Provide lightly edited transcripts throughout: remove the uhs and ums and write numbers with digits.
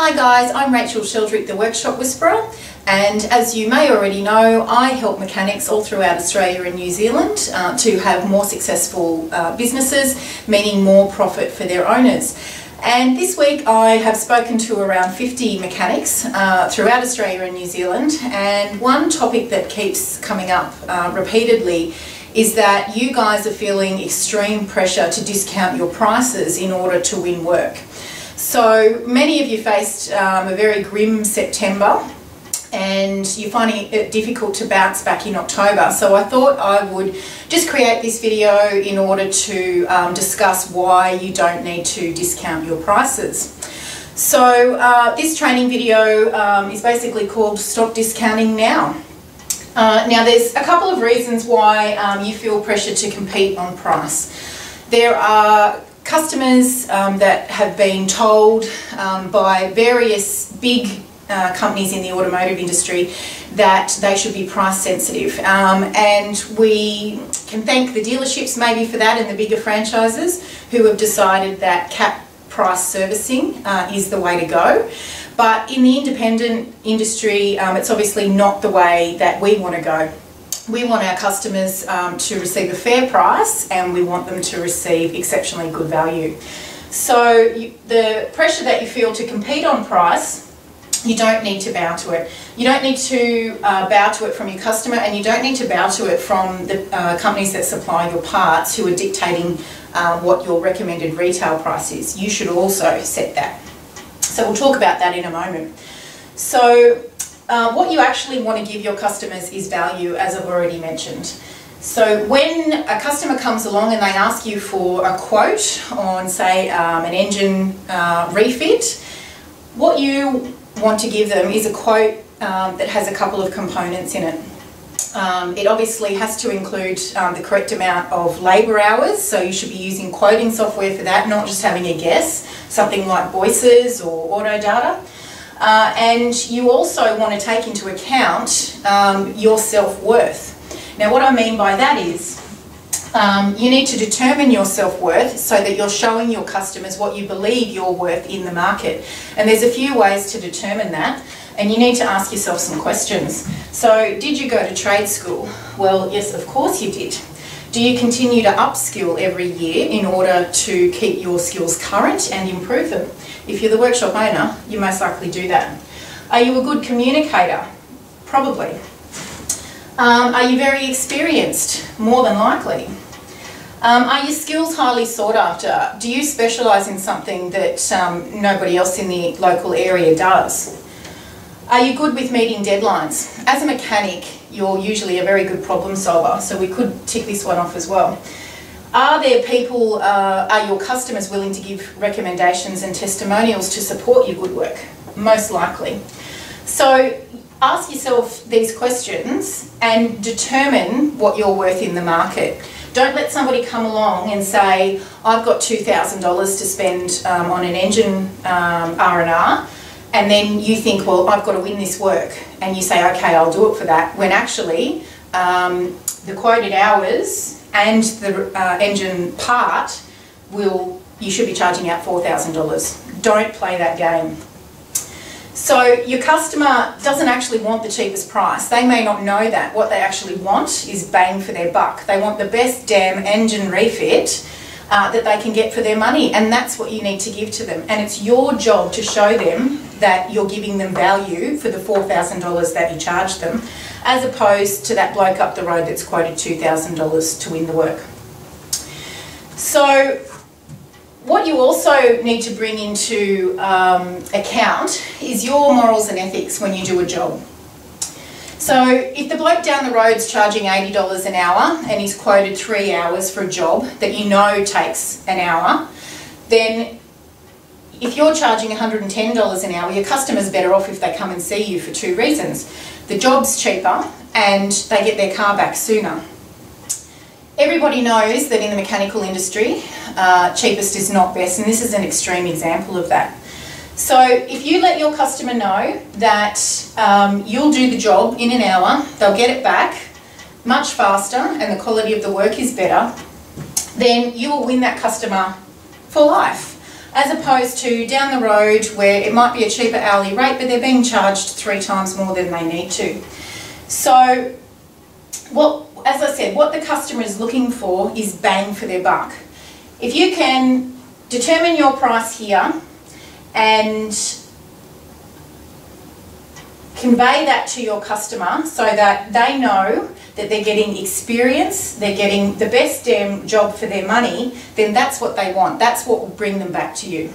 Hi guys, I'm Rachel Sheldrick, the Workshop Whisperer, and as you may already know, I help mechanics all throughout Australia and New Zealand to have more successful businesses, meaning more profit for their owners. And this week I have spoken to around 50 mechanics throughout Australia and New Zealand, and one topic that keeps coming up repeatedly is that you guys are feeling extreme pressure to discount your prices in order to win work. So many of you faced a very grim September and you're finding it difficult to bounce back in October. So I thought I would just create this video in order to discuss why you don't need to discount your prices. So this training video is basically called Stop Discounting Now. Now there's a couple of reasons why you feel pressure to compete on price. There are customers that have been told by various big companies in the automotive industry that they should be price sensitive, and we can thank the dealerships maybe for that and the bigger franchises who have decided that cap price servicing is the way to go. But in the independent industry, it's obviously not the way that we want to go. We want our customers to receive a fair price, and we want them to receive exceptionally good value. So the pressure that you feel to compete on price, you don't need to bow to it. You don't need to bow to it from your customer, and you don't need to bow to it from the companies that supply your parts who are dictating what your recommended retail price is. You should also set that. So we'll talk about that in a moment. So what you actually want to give your customers is value, as I've already mentioned. So when a customer comes along and they ask you for a quote on, say, an engine refit, what you want to give them is a quote that has a couple of components in it. It obviously has to include the correct amount of labour hours, so you should be using quoting software for that, not just having a guess, something like Voices or Autodata. And you also want to take into account your self-worth. Now what I mean by that is you need to determine your self-worth so that you're showing your customers what you believe you're worth in the market. And there's a few ways to determine that, and you need to ask yourself some questions. So, did you go to trade school? Well, yes, of course you did. Do you continue to upskill every year in order to keep your skills current and improve them? If you're the workshop owner, you most likely do that. Are you a good communicator? Probably. Are you very experienced? More than likely. Are your skills highly sought after? Do you specialise in something that nobody else in the local area does? Are you good with meeting deadlines? As a mechanic, you're usually a very good problem solver, so we could tick this one off as well. Are there people, are your customers willing to give recommendations and testimonials to support your good work? Most likely. So ask yourself these questions and determine what you're worth in the market. Don't let somebody come along and say, I've got $2,000 to spend on an engine R&R, and then you think, well, I've got to win this work, and you say, okay, I'll do it for that, when actually the quoted hours and the engine part you should be charging out $4,000. Don't play that game. So your customer doesn't actually want the cheapest price. They may not know that. What they actually want is bang for their buck. They want the best damn engine refit that they can get for their money, and that's what you need to give to them. And it's your job to show them that you're giving them value for the $4,000 that you charge them, as opposed to that bloke up the road that's quoted $2,000 to win the work. So what you also need to bring into account is your morals and ethics when you do a job. So if the bloke down the road's charging $80 an hour and he's quoted 3 hours for a job that you know takes an hour, then if you're charging $110 an hour, your customer's better off if they come and see you for 2 reasons. The job's cheaper and they get their car back sooner. Everybody knows that in the mechanical industry, cheapest is not best, and this is an extreme example of that. So if you let your customer know that you'll do the job in an hour, they'll get it back much faster and the quality of the work is better, then you will win that customer for life. as opposed to down the road where it might be a cheaper hourly rate, but they're being charged 3 times more than they need to. So, as I said, what the customer is looking for is bang for their buck. If you can determine your price here and convey that to your customer so that they know that they're getting experience, they're getting the best damn job for their money, then that's what they want. That's what will bring them back to you.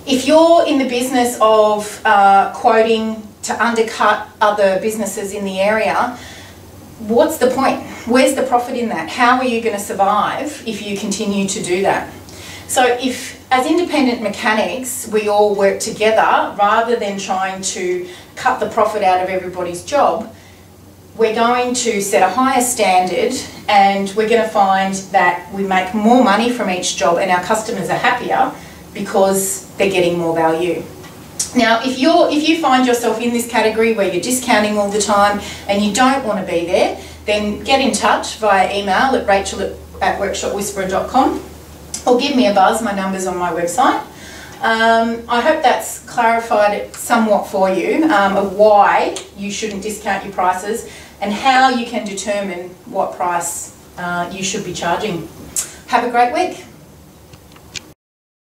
If you're in the business of quoting to undercut other businesses in the area, what's the point? Where's the profit in that? How are you going to survive if you continue to do that? So if, as independent mechanics, we all work together rather than trying to cut the profit out of everybody's job, we're going to set a higher standard and we're going to find that we make more money from each job and our customers are happier because they're getting more value. Now, if you find yourself in this category where you're discounting all the time and you don't want to be there, then get in touch via email at rachel@workshopwhisperer.com or give me a buzz. My number's on my website. I hope that's clarified it somewhat for you of why you shouldn't discount your prices and how you can determine what price you should be charging. Have a great week.